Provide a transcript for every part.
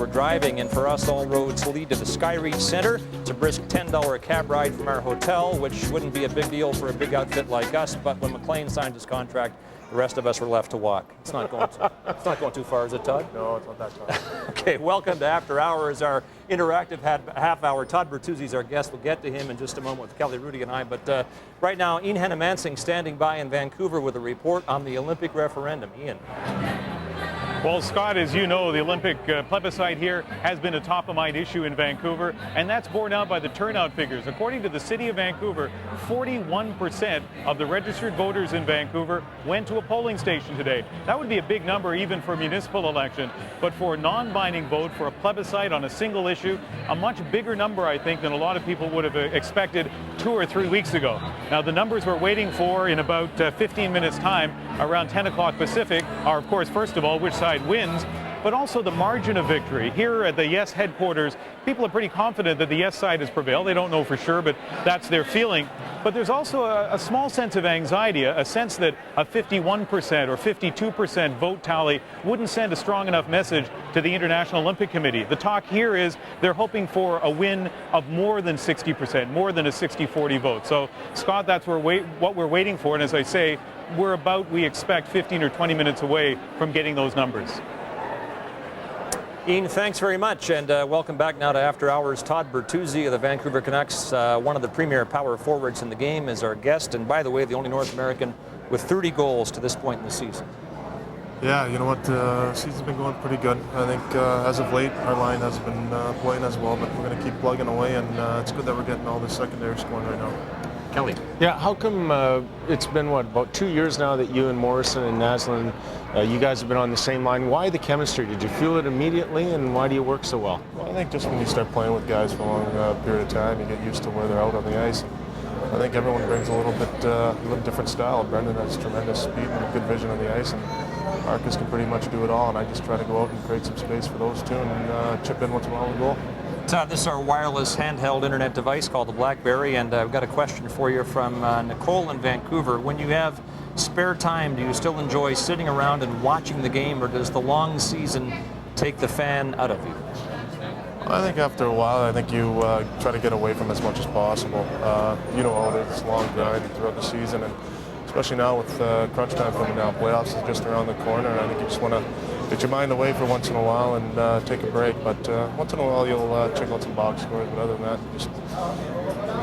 we're driving, and for us, all roads lead to the Skyreach Centre. It's a brisk $10 cab ride from our hotel, which wouldn't be a big deal for a big outfit like us, but when McLean signed his contract, the rest of us were left to walk. It's not going too far, is it, Todd? No, it's not that far. Okay, welcome to After Hours, our interactive half hour. Todd Bertuzzi is our guest. We'll get to him in just a moment with Kelly, Rudy, and I. But right now, Ian Hannamansing standing by in Vancouver with a report on the Olympic referendum. Ian. Well, Scott, as you know, the Olympic plebiscite here has been a top-of-mind issue in Vancouver, and that's borne out by the turnout figures. According to the City of Vancouver, 41% of the registered voters in Vancouver went to a polling station today. That would be a big number even for a municipal election, but for a non-binding vote for a plebiscite on a single issue, a much bigger number, I think, than a lot of people would have expected 2 or 3 weeks ago. Now, the numbers we're waiting for in about 15 minutes' time, around 10 o'clock Pacific, are, of course, first of all, which side wins, but also the margin of victory. Here at the Yes headquarters, people are pretty confident that the Yes side has prevailed. They don't know for sure, but that's their feeling. But there's also a small sense of anxiety, a sense that a 51% or 52% vote tally wouldn't send a strong enough message to the International Olympic Committee. The talk here is they're hoping for a win of more than 60%, more than a 60-40 vote. So, Scott, that's what we're waiting for, and as I say, we expect 15 or 20 minutes away from getting those numbers. Ian, thanks very much, and welcome back now to After Hours. Todd Bertuzzi of the Vancouver Canucks, one of the premier power forwards in the game, is our guest, and by the way, the only North American with 30 goals to this point in the season. Yeah, you know what, the season's been going pretty good. I think as of late, our line has been playing as well, but we're going to keep plugging away, and it's good that we're getting all this secondary scoring right now. Kelly. Yeah, how come it's been, about 2 years now that you and Morrison and Naslund, you guys have been on the same line? Why the chemistry? Did you feel it immediately, and why do you work so well? Well, I think just when you start playing with guys for a long period of time, you get used to where they're out on the ice. I think everyone brings a little different style. Brendan has tremendous speed and good vision on the ice, and Marcus can pretty much do it all, and I just try to go out and create some space for those two and chip in once in a while with a goal. Todd, this is our wireless handheld internet device called the BlackBerry, and I've got a question for you from Nicole in Vancouver. When you have spare time, do you still enjoy sitting around and watching the game, or does the long season take the fan out of you? I think after a while, I think you try to get away from as much as possible. You know how it is, long grind throughout the season, and especially now with crunch time coming down, playoffs is just around the corner, and I think you just want to get your mind away for once in a while and take a break. But once in a while you'll check out some box scores, but other than that, just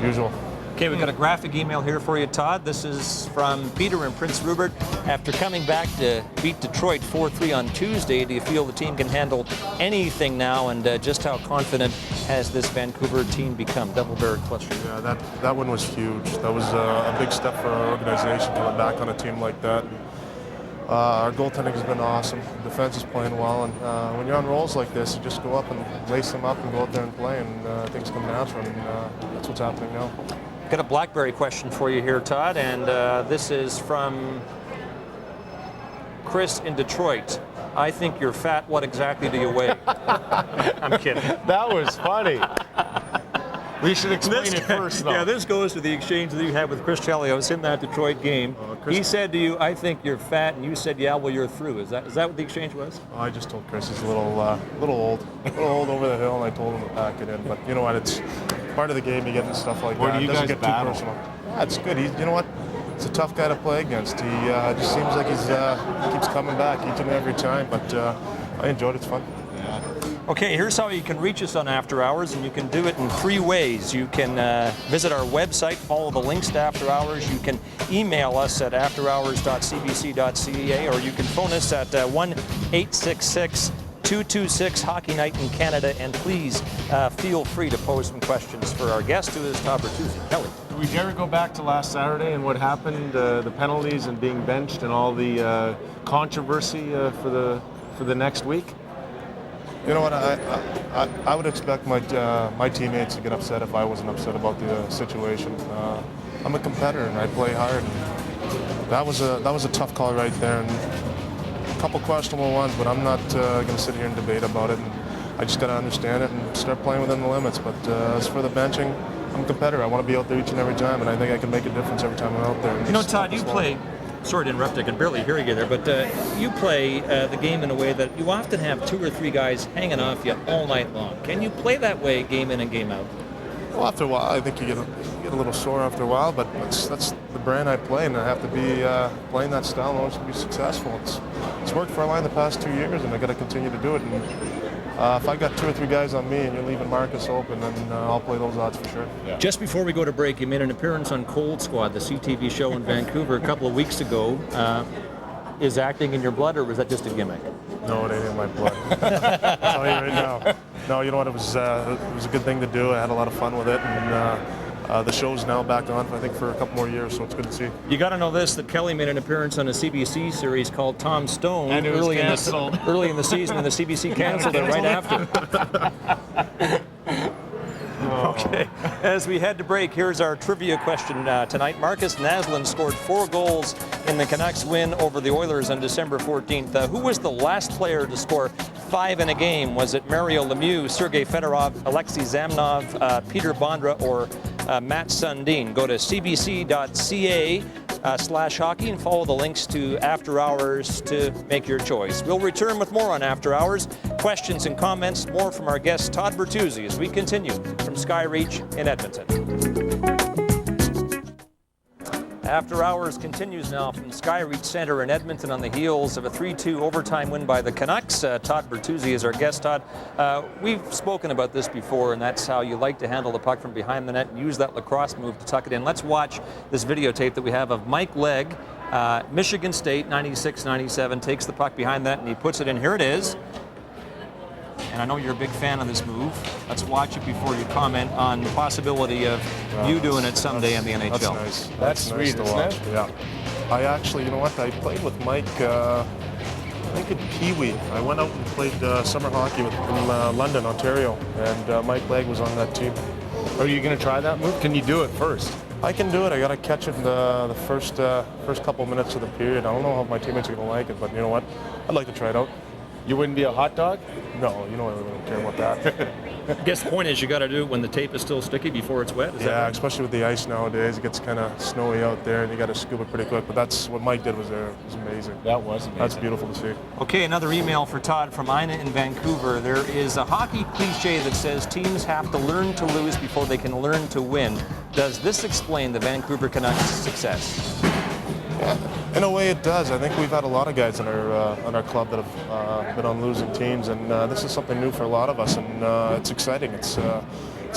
usual. Okay, we've got a graphic email here for you, Todd. This is from Peter in Prince Rupert. After coming back to beat Detroit 4-3 on Tuesday, do you feel the team can handle anything now, and just how confident has this Vancouver team become? Double-barrel cluster. Yeah, that one was huge. That was a big step for our organization to look back on a team like that. Our goaltending has been awesome. Defense is playing well, and when you're on rolls like this, you just go up and lace them up and go out there and play, and things come natural, and that's what's happening now. Got a BlackBerry question for you here, Todd, and this is from Chris in Detroit. I think you're fat. What exactly do you weigh? I'm kidding. That was funny. We should explain it first, though. Yeah, this goes to the exchange that you had with Chris Chelios in that Detroit game. He said to you, I think you're fat, and you said, yeah, well, you're through. Is that what the exchange was? Oh, I just told Chris he's a little old over the hill, and I told him to pack it in. But you know what? It's part of the game. You get into stuff like Where that. do you It doesn't guys get battle? too personal. Yeah, it's good. You know what? It's a tough guy to play against. He just seems like he keeps coming back each and every time. But I enjoyed it. It's fun. Okay, here's how you can reach us on After Hours, and you can do it in 3 ways. You can visit our website, follow the links to After Hours. You can email us at afterhours.cbc.ca, or you can phone us at 1-866-226 Hockey Night in Canada. And please feel free to pose some questions for our guest, who is Todd Bertuzzi. Kelly. Do we dare go back to last Saturday and what happened, the penalties and being benched and all the controversy for the next week? You know what? I would expect my teammates to get upset if I wasn't upset about the situation. I'm a competitor and I play hard. And that was a tough call right there, and a couple questionable ones. But I'm not going to sit here and debate about it. And I just got to understand it and start playing within the limits. But as for the benching, I'm a competitor. I want to be out there each and every time, and I think I can make a difference every time I'm out there. You know, Todd, you play sorry to interrupt, I can barely hear you there, but you play the game in a way that you often have 2 or 3 guys hanging off you all night long. Can you play that way game in and game out? Well, after a while, I think you get a little sore after a while, but that's the brand I play, and I have to be playing that style in order to be successful. It's worked for our line the past 2 years, and I got to continue to do it. And if I've got 2 or 3 guys on me and you're leaving Marcus open, then I'll play those odds for sure. Yeah. Just before we go to break, you made an appearance on Cold Squad, the CTV show in Vancouver a couple of weeks ago. Is acting in your blood, or was that just a gimmick? No, it ain't in my blood. I'll tell you right now. No, you know what? It was a good thing to do. I had a lot of fun with it, and the show's now back on, I think, for a couple more years, so it's good to see. You got to know this, that Kelly made an appearance on a CBC series called Tom Stone early in the season, and the CBC canceled it right after. Okay, as we head to break, here's our trivia question tonight. Marcus Naslund scored 4 goals in the Canucks win over the Oilers on December 14th. Who was the last player to score 5 in a game? Was it Mario Lemieux, Sergei Fedorov, Alexei Zamnov, Peter Bondra, or Matt Sundin? Go to cbc.ca/hockey and follow the links to After Hours to make your choice. We'll return with more on After Hours. Questions and comments, more from our guest Todd Bertuzzi as we continue from Skyreach in Edmonton. After Hours continues now from Skyreach Centre in Edmonton on the heels of a 3-2 overtime win by the Canucks. Todd Bertuzzi is our guest. Todd, we've spoken about this before, and that's how you like to handle the puck from behind the net and use that lacrosse move to tuck it in. Let's watch this videotape that we have of Mike Legg, Michigan State, 96-97, takes the puck behind that and he puts it in. Here it is. And I know you're a big fan of this move. Let's watch it before you comment on the possibility of you doing it someday in the NHL. That's nice. That's sweet, nice to watch. isn't it? Yeah. I actually, you know what? I played with Mike, I think in Kiwi. I went out and played summer hockey in London, Ontario, and Mike Legg was on that team. Are you going to try that move? Can you do it first? I can do it. I got to catch it in the first couple minutes of the period. I don't know how my teammates are going to like it, but you know what? I'd like to try it out. You wouldn't be a hot dog? No, you know I don't care about that. I guess the point is you got to do it when the tape is still sticky before it's wet. Is that right? Especially with the ice nowadays. It gets kind of snowy out there, and you got to scoop it pretty quick. But that's what Mike did was amazing. That was amazing. That's beautiful to see. Okay, another email for Todd from Ina in Vancouver. There is a hockey cliche that says teams have to learn to lose before they can learn to win. Does this explain the Vancouver Canucks' success? Yeah, in a way it does. I think we've had a lot of guys on our club that have been on losing teams, and this is something new for a lot of us, and it's exciting. It's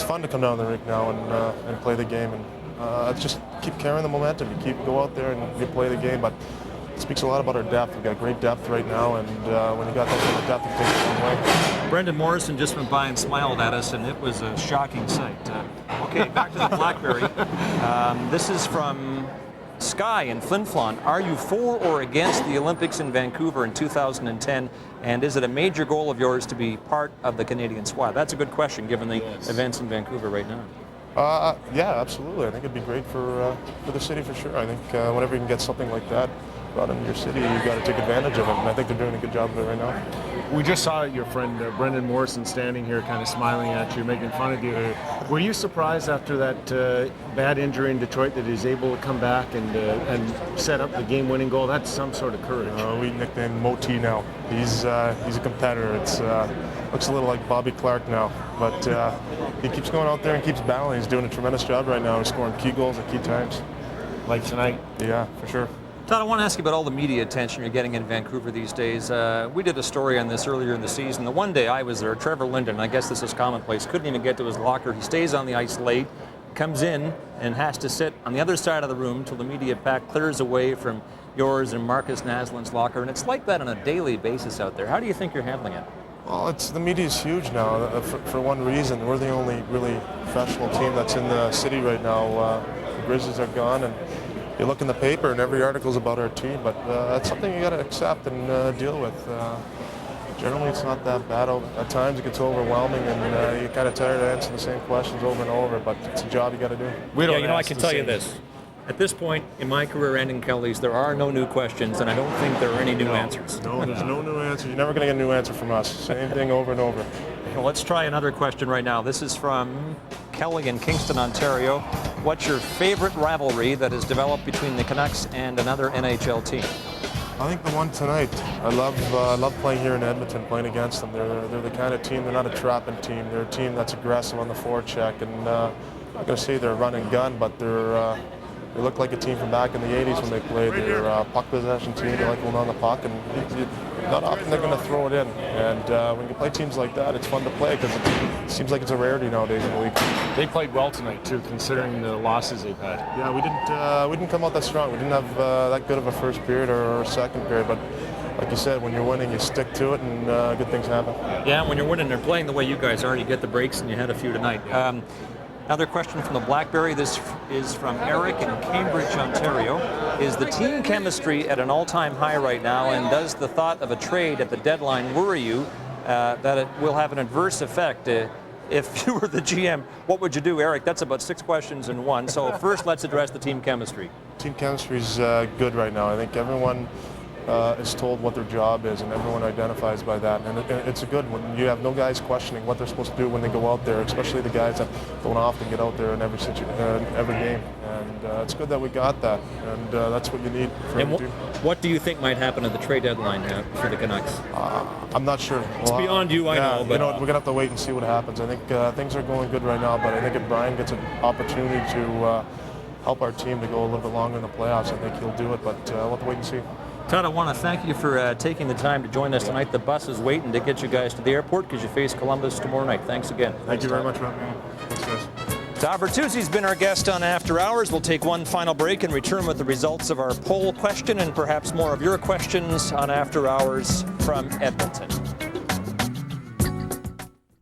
fun to come down the rink now and play the game, and just keep carrying the momentum. You go out there and you play the game, but it speaks a lot about our depth. We've got great depth right now, and when you got that kind of depth, it takes it a long way. Brendan Morrison just went by and smiled at us, and it was a shocking sight. Okay, back to the BlackBerry. This is from Sky in Flin Flon. Are you for or against the Olympics in Vancouver in 2010? And is it a major goal of yours to be part of the Canadian squad? That's a good question given the events in Vancouver right now. Yeah, absolutely. I think it'd be great for the city for sure. I think whenever you can get something like that brought into your city, you've got to take advantage of it. And I think they're doing a good job of it right now. We just saw your friend Brendan Morrison standing here kind of smiling at you, making fun of you. Were you surprised after that bad injury in Detroit that he's able to come back and set up the game-winning goal? That's some sort of courage. We nicknamed Moti now. He's a competitor. It's looks a little like Bobby Clark now, but he keeps going out there and keeps battling. He's doing a tremendous job right now. He's scoring key goals at key times. Like tonight? Yeah, for sure. Todd, I want to ask you about all the media attention you're getting in Vancouver these days. We did a story on this earlier in the season. The one day I was there, Trevor Linden, I guess this is commonplace, couldn't even get to his locker. He stays on the ice late, comes in, and has to sit on the other side of the room till the media pack clears away from yours and Marcus Naslund's locker. And it's like that on a daily basis out there. How do you think you're handling it? Well, the media is huge now for one reason. We're the only really professional team that's in the city right now. The Grizzlies are gone, and you look in the paper and every article's about our team, but that's something you got to accept and deal with. Generally, it's not that bad. At times, it gets overwhelming, and you're kind of tired of answering the same questions over and over, but it's a job you got to do. I can tell you this. At this point in my career and in Kelly's, there are no new questions, and I don't think there are any new answers. No, there's no new answer. You're never going to get a new answer from us. Same thing over and over. Well, let's try another question right now. This is from Kelly in Kingston, Ontario. what's your favorite rivalry that has developed between the Canucks and another NHL team? I think the one tonight. I love playing here in Edmonton, playing against them. They're the kind of team. They're not a trapping team. They're a team that's aggressive on the forecheck, and I'm not going to say they're run and gun, but they look like a team from back in the 80s when they played. They're a puck possession team. They like going on the puck, and not often they're going to throw it in. And when you play teams like that, it's fun to play because it seems like it's a rarity nowadays in the league. They played well tonight too, considering the losses they've had. Yeah, we didn't come out that strong. We didn't have that good of a first period or second period, but like you said, when you're winning, you stick to it, and good things happen. Yeah, when you're winning, they're playing the way you guys are. You get the breaks, and you had a few tonight. Another question from the Blackberry. This is from Eric in Cambridge, Ontario. Is the team chemistry at an all-time high right now, and does the thought of a trade at the deadline worry you that it will have an adverse effect? If you were the GM, what would you do, Eric? That's about 6 questions in one. So first, let's address the team chemistry. Team chemistry is good right now. I think everyone is told what their job is, and everyone identifies by that. And it's a good one. You have no guys questioning what they're supposed to do when they go out there, especially the guys that don't often get out there in every game. And it's good that we got that, and that's what you need for and the team. What do you think might happen at the trade deadline for the Canucks? I'm not sure. It's beyond you, I know. But we're gonna have to wait and see what happens. I think things are going good right now, but I think if Brian gets an opportunity to help our team to go a little bit longer in the playoffs, I think he'll do it. But we'll have to wait and see. Todd, I want to thank you for taking the time to join us tonight. The bus is waiting to get you guys to the airport because you face Columbus tomorrow night. Thanks again. Thank you very much, Rob. Thanks, guys. Todd Bertuzzi's been our guest on After Hours. We'll take one final break and return with the results of our poll question and perhaps more of your questions on After Hours from Edmonton.